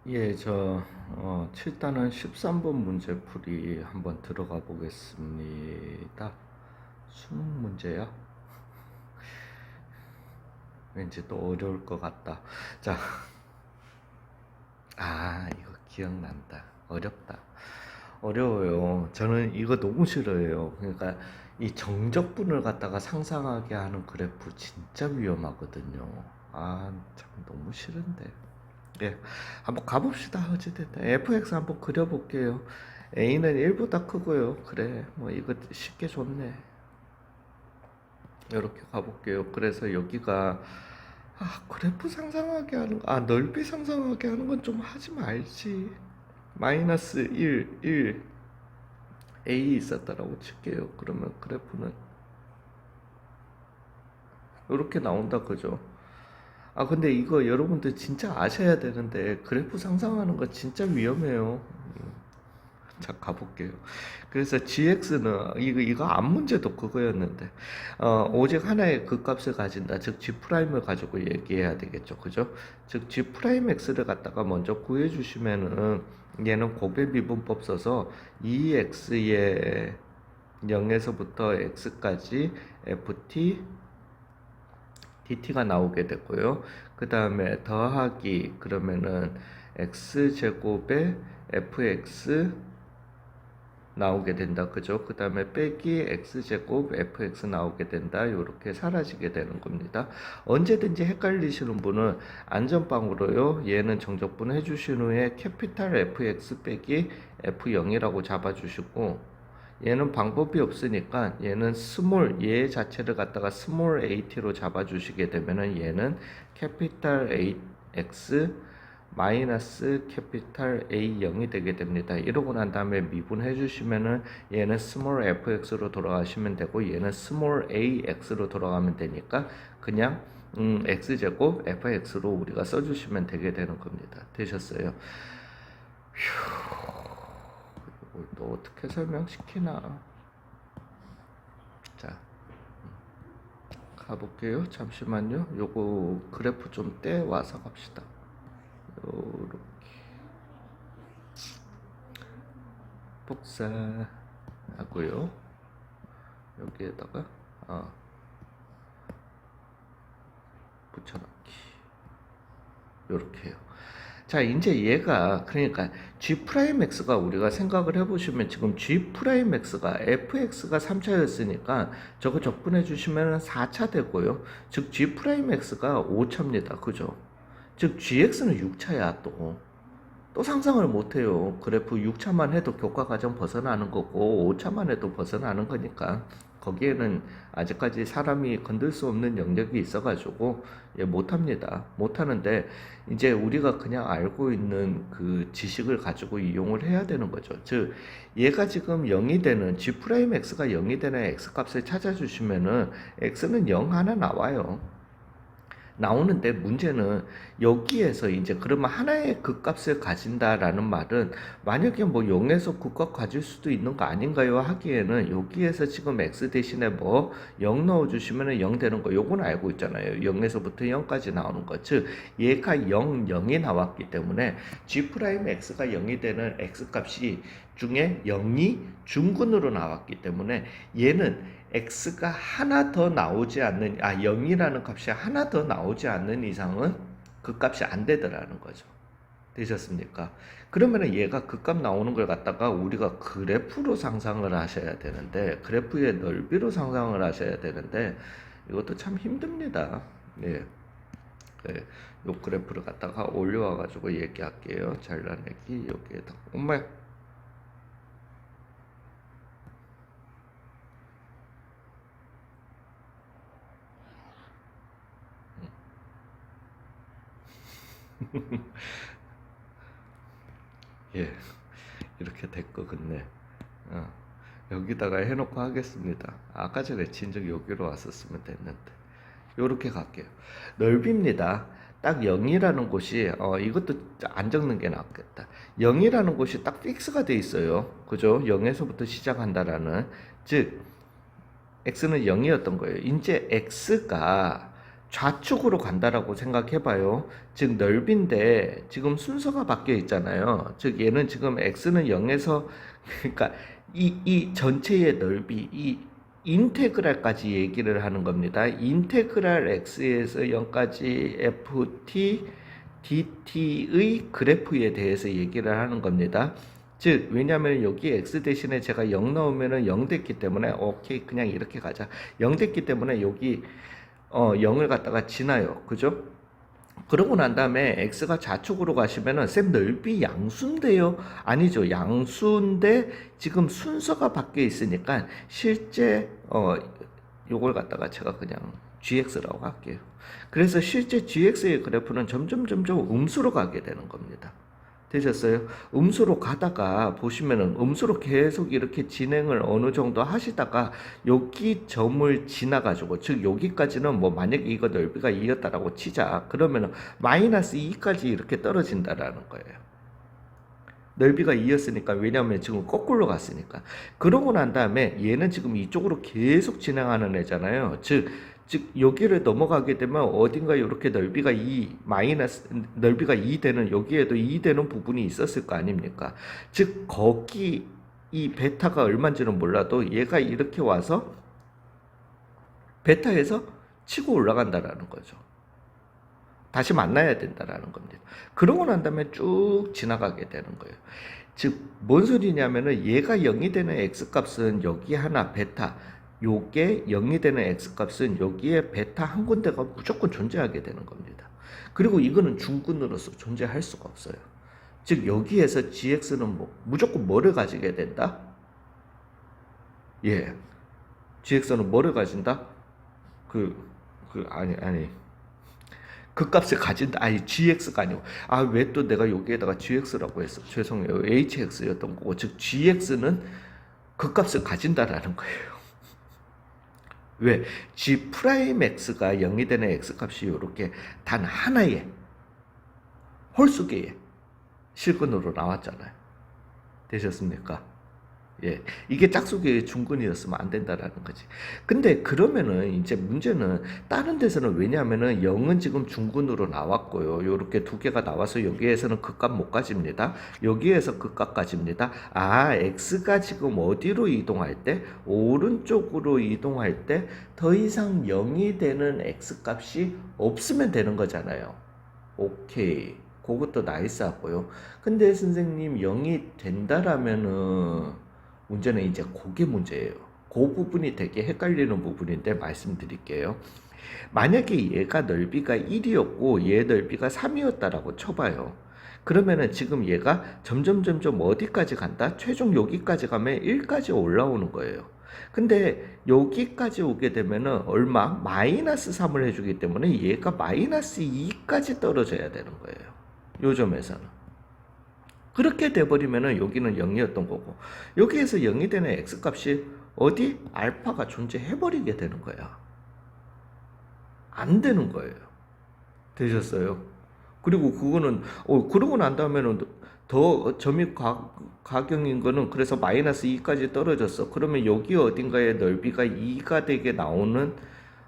예, 7단은 13번 문제풀이 한번 들어가 보겠습니다. 수능 문제야? 왠지 또 어려울 것 같다. 자, 이거 기억난다. 어렵다. 어려워요. 저는 이거 너무 싫어해요. 그러니까 이 정적분을 갖다가 상상하게 하는 그래프 진짜 위험하거든요. 참 너무 싫은데. 예, 한번 가봅시다. 어찌됐든 fx 한번 그려볼게요. a는 1보다 크고요. 그래, 뭐 이거 쉽게 좋네. 이렇게 가볼게요. 그래서 여기가 그래프 상상하게 하는 넓이 상상하게 하는 건 좀 하지 말지. 마이너스 1 a 있었다라고 칠게요. 그러면 그래프는 이렇게 나온다, 그죠? 근데 이거 여러분들 진짜 아셔야 되는데 그래프 상상하는 거 진짜 위험해요. 자, 가볼게요. 그래서 gx는 이거 앞 문제도 그거였는데 오직 하나의 극값을 가진다. 즉 g'을 가지고 얘기해야 되겠죠. 그죠? 즉 g'x를 갖다가 먼저 구해 주시면은 얘는 곱의 미분법 써서 2x의 0에서부터 x까지 ft dt가 나오게 되고요. 그 다음에 더하기 그러면은 x제곱에 fx 나오게 된다. 그죠? 그 다음에 빼기 x제곱 fx 나오게 된다. 이렇게 사라지게 되는 겁니다. 언제든지 헷갈리시는 분은 안전빵으로요. 얘는 정적분 해주신 후에 캐피탈 fx 빼기 f0이라고 잡아주시고 얘는 방법이 없으니까 얘는 스몰 얘 자체를 갖다가 스몰 at로 잡아주시게 되면은 얘는 캐피탈 x 마이너스 캐피탈 A0이 되게 됩니다. 이러고 난 다음에 미분해 주시면은 얘는 스몰 fx로 돌아가시면 되고 얘는 스몰 ax로 돌아가면 되니까 그냥 x제곱 fx로 우리가 써주시면 되게 되는 겁니다. 되셨어요? 이걸 또 어떻게 설명시키나? 자, 가볼게요. 잠시만요. 요거 그래프 좀 떼와서 갑시다. 요렇게 복사하고요. 여기에다가 붙여넣기. 요렇게요. 자, 이제 얘가 그러니까 g'x가 우리가 생각을 해보시면 지금 g'x가 fx가 3차였으니까 저거 적분해 주시면 4차 되고요. 즉 g'x가 5차입니다. 그죠? 즉 gx는 6차야 또 상상을 못해요. 그래프 6차만 해도 교과과정 벗어나는 거고 5차만 해도 벗어나는 거니까 거기에는 아직까지 사람이 건들 수 없는 영역이 있어가지고 못합니다. 못하는데 이제 우리가 그냥 알고 있는 그 지식을 가지고 이용을 해야 되는 거죠. 즉 얘가 지금 0이 되는 g'x가 0이 되는 x값을 찾아주시면은 x는 0 하나 나와요. 나오는데 문제는 여기에서 이제 그러면 하나의 극값을 가진다라는 말은 만약에 뭐 0에서 극값 가질 수도 있는 거 아닌가요 하기에는 여기에서 지금 x 대신에 뭐 0 넣어주시면 0 되는 거 요건 알고 있잖아요. 0에서부터 0까지 나오는 거. 즉 얘가 0, 0이 나왔기 때문에 g'x가 0이 되는 x값이 중에 0이 중근으로 나왔기 때문에 얘는 x가 하나 더 나오지 않는 0이라는 값이 하나 더 나오지 않는 이상은 그 값이 안 되더라는 거죠. 되셨습니까? 그러면은 얘가 그 값 나오는 걸 갖다가 우리가 그래프로 상상을 하셔야 되는데 그래프의 넓이로 상상을 하셔야 되는데 이것도 참 힘듭니다. 예. 네. 요 그래프를 갖다가 올려와 가지고 얘기할게요. 잘라내기 여기에다 엄마 예, 이렇게 됐고 근데 여기다가 해놓고 하겠습니다. 아까 전에 진즉 여기로 왔었으면 됐는데 요렇게 갈게요. 넓이입니다. 딱 0이라는 곳이 이것도 안 적는 게 낫겠다. 0이라는 곳이 딱 픽스가 돼 있어요. 그죠? 0에서부터 시작한다라는 즉 x는 0이었던 거예요. 이제 x가 좌측으로 간다라고 생각해 봐요. 즉 넓이인데 지금 순서가 바뀌어 있잖아요. 즉 얘는 지금 x는 0에서 그러니까 이 전체의 넓이 이 인테그랄까지 얘기를 하는 겁니다. 인테그랄 x에서 0까지 ft dt의 그래프에 대해서 얘기를 하는 겁니다. 즉 왜냐하면 여기 x 대신에 제가 0 넣으면은 0 됐기 때문에 오케이 그냥 이렇게 가자. 0 됐기 때문에 여기 0을 갖다가 지나요. 그죠? 그러고 난 다음에 x가 좌측으로 가시면은 쌤 넓이 양수인데요. 아니죠. 양수인데 지금 순서가 바뀌어 있으니까 실제 요걸 갖다가 제가 그냥 gx라고 할게요. 그래서 실제 gx의 그래프는 점점 음수로 가게 되는 겁니다. 되셨어요? 음수로 가다가 보시면은 음수로 계속 이렇게 진행을 어느 정도 하시다가 여기 점을 지나가지고 즉 여기까지는 뭐 만약에 이거 넓이가 2였다라고 치자 그러면은 마이너스 2까지 이렇게 떨어진다라는 거예요. 넓이가 2였으니까 왜냐하면 지금 거꾸로 갔으니까 그러고 난 다음에 얘는 지금 이쪽으로 계속 진행하는 애잖아요. 즉 여기를 넘어가게 되면 어딘가 이렇게 넓이가 2 마이너스 넓이가 2 되는 여기에도 2 되는 부분이 있었을 거 아닙니까? 즉 거기 이 베타가 얼마인지는 몰라도 얘가 이렇게 와서 베타에서 치고 올라간다라는 거죠. 다시 만나야 된다라는 겁니다. 그러고 난 다음에 쭉 지나가게 되는 거예요. 즉, 뭔 소리냐면은 얘가 0이 되는 x값은 여기 하나 베타, 요게 0이 되는 x값은 여기에 베타 한 군데가 무조건 존재하게 되는 겁니다. 그리고 이거는 중근으로서 존재할 수가 없어요. 즉, 여기에서 gx는 무조건 뭐를 가지게 된다? 예. gx는 뭐를 가진다? 아니. 그 값을 가진다. 아니, gx가 아니고. 아, 왜 또 내가 여기에다가 gx라고 했어? 죄송해요. hx였던 거고. 즉, gx는 그 값을 가진다라는 거예요. 왜? g'x가 0이 되는 x값이 이렇게 단 하나의 홀수계의 실근으로 나왔잖아요. 되셨습니까? 예, 이게 짝수계의 중근이었으면 안 된다라는 거지. 근데 그러면은 이제 문제는 다른 데서는 왜냐하면은 0은 지금 중근으로 나왔고요. 요렇게 두 개가 나와서 여기에서는 그 값 못 가집니다. 여기에서 그 값 가집니다. 아, x가 지금 어디로 이동할 때? 오른쪽으로 이동할 때 더 이상 0이 되는 x 값이 없으면 되는 거잖아요. 오케이. 그것도 나이스하고요. 근데 선생님 0이 된다라면은 문제는 이제 그게 문제예요. 그 부분이 되게 헷갈리는 부분인데 말씀드릴게요. 만약에 얘가 넓이가 1이었고 얘 넓이가 3이었다라고 쳐봐요. 그러면은 지금 얘가 점점 어디까지 간다? 최종 여기까지 가면 1까지 올라오는 거예요. 근데 여기까지 오게 되면은 얼마? 마이너스 3을 해주기 때문에 얘가 마이너스 2까지 떨어져야 되는 거예요. 요 점에서는. 그렇게 돼버리면은 여기는 0이었던 거고 여기에서 0이 되는 x값이 어디? 알파가 존재해버리게 되는 거야. 안 되는 거예요. 되셨어요? 그리고 그거는 그러고 난 다음에는 더 점이 가경인 거는 그래서 마이너스 2까지 떨어졌어. 그러면 여기 어딘가에 넓이가 2가 되게 나오는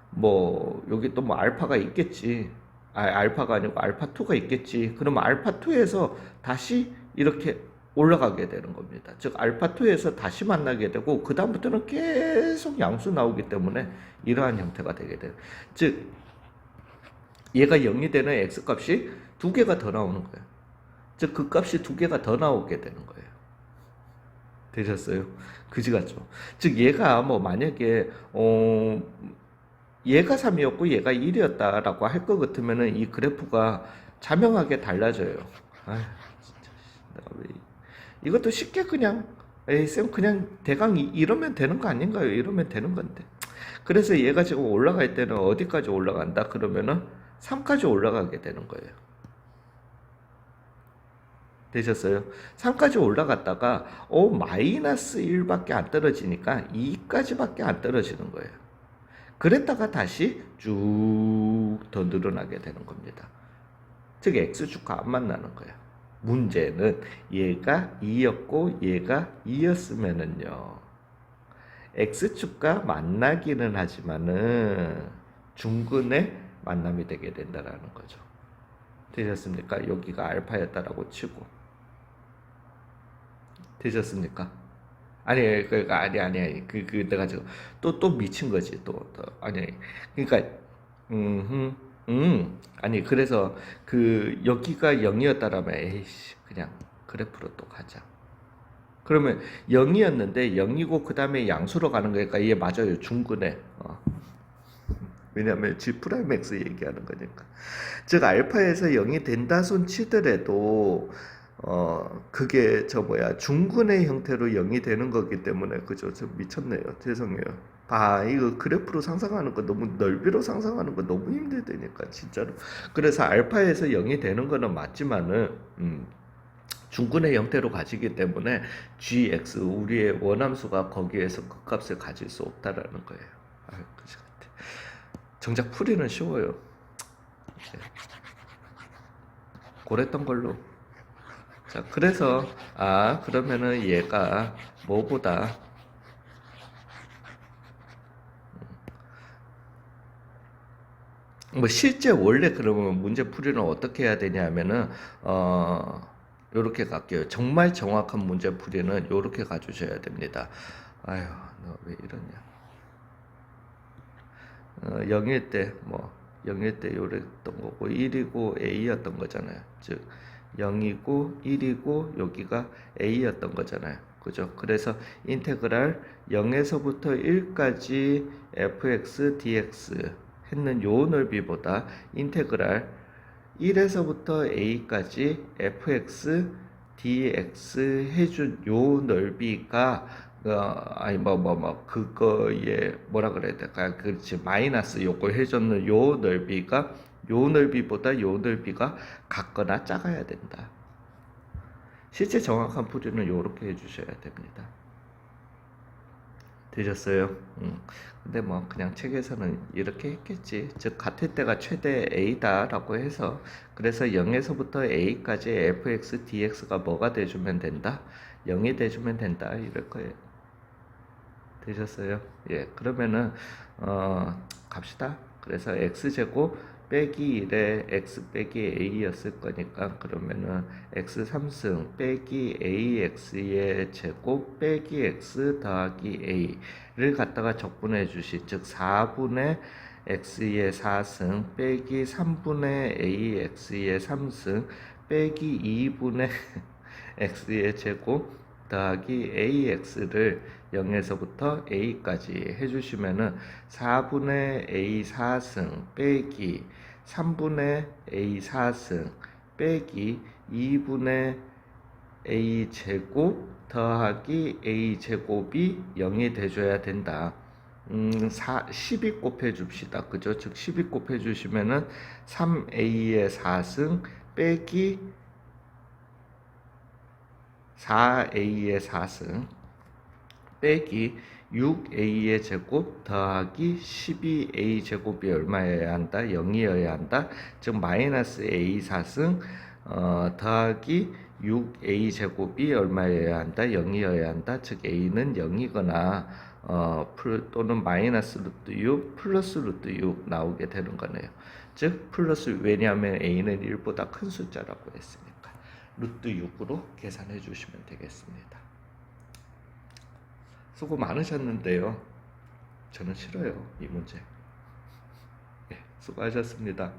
뭐 여기 또 뭐 알파가 있겠지. 알파가 아니고 알파2가 있겠지. 그러면 알파2에서 다시 이렇게 올라가게 되는 겁니다. 즉 알파2에서 다시 만나게 되고 그 다음부터는 계속 양수 나오기 때문에 이러한 형태가 되게 돼요. 즉 얘가 0이 되는 x값이 두 개가 더 나오는 거예요. 즉 그 값이 두 개가 더 나오게 되는 거예요. 되셨어요? 그지 같죠? 즉 얘가 뭐 만약에 얘가 3이었고 얘가 1이었다라고 할 것 같으면은 이 그래프가 자명하게 달라져요. 아, 진짜 내가 왜 이것도 쉽게 그냥 쌤 그냥 대강 이러면 되는 거 아닌가요? 이러면 되는 건데. 그래서 얘가 지금 올라갈 때는 어디까지 올라간다? 그러면은 3까지 올라가게 되는 거예요. 되셨어요? 3까지 올라갔다가 마이너스 1밖에 안 떨어지니까 2까지밖에 안 떨어지는 거예요. 그랬다가 다시 쭉 더 늘어나게 되는 겁니다. 즉 x축과 안 만나는 거야. 문제는 얘가 2였고 얘가 2였으면은요. x축과 만나기는 하지만은 중근에 만남이 되게 된다라는 거죠. 되셨습니까? 여기가 알파였다라고 치고 되셨습니까? 아니 그니까 아니 내가 지금 또 미친 거지 또 아니 그러니까 아니 그래서 그 여기가 0이었다라면 에이씨 그냥 그래프로 또 가자. 그러면 0이었는데 0이고 그 다음에 양수로 가는 거니까 이게 맞아요. 중근해. 왜냐하면 G 프라임 X 얘기하는 거니까. 즉 알파에서 0이 된다 손 치더라도 그게 중근의 형태로 0이 되는 거기 때문에 그죠. 저 미쳤네요. 죄송해요. 이거 그래프로 상상하는 거 너무 넓이로 상상하는 거 너무 힘들다니까 진짜로. 그래서 알파에서 0이 되는 거는 맞지만은 중근의 형태로 가지기 때문에 gx 우리의 원함수가 거기에서 그 값을 가질 수 없다라는 거예요. 그치 같아. 정작 풀이는 쉬워요. 그랬던 걸로. 자, 그래서 그러면은 얘가 뭐보다 실제 원래 그러면 문제 풀이는 어떻게 해야 되냐면은 요렇게 갈게요. 정말 정확한 문제 풀이는 요렇게 가주셔야 됩니다. 아휴, 너 왜 이러냐. 0일 때 0일 때 요랬던 거고 1이고 A였던 거잖아요. 즉 0이고 1이고 여기가 A였던 거잖아요. 그죠? 그래서 인테그랄 0에서부터 1까지 fx dx 했는 요 넓이보다 인테그랄 1에서부터 a까지 fx dx 해준 요 넓이가 그거에 뭐라 그래야 될까요? 그렇지 마이너스 요걸 해줬는 요 넓이가 요 넓이보다 요 넓이가 같거나 작아야 된다. 실제 정확한 풀이는 요렇게 해주셔야 됩니다. 되셨어요? 근데 그냥 책에서는 이렇게 했겠지. 즉 같을 때가 최대 a다라고 해서 그래서 0에서부터 a까지 fx dx가 뭐가 돼주면 된다? 0이 돼주면 된다 이럴 거예요. 되셨어요? 예, 그러면은 갑시다. 그래서 x제곱 빼기 1에 x 빼기 a였을 거니까 그러면은 x 3승 빼기 ax의 제곱 빼기 x 더하기 a를 갖다가 적분해 주시 즉 4분의 x의 4승 빼기 3분의 ax의 3승 빼기 2분의 x의 제곱 더하기 ax를 0에서부터 a까지 해주시면은 4분의 a 4승 빼기 3분의 a 4승 빼기 2분의 a 제곱 더하기 a 제곱이 0이 돼줘야 된다. 12 곱해 줍시다. 그죠? 즉 12 곱해 주시면은 3a의 4승 빼기 4a의 4승 빼기 6a의 제곱 더하기 12a 제곱이 얼마여야 한다? 0이어야 한다. 즉 마이너스 a 4승 더하기 6a 제곱이 얼마여야 한다? 0이어야 한다. 즉 a는 0이거나 또는 마이너스 루트 6 플러스 루트 6 나오게 되는 거네요. 즉 플러스 왜냐하면 a는 1보다 큰 숫자라고 했으니까 루트 6으로 계산해 주시면 되겠습니다. 수고 많으셨는데요. 저는 싫어요, 이 문제. 네, 수고하셨습니다.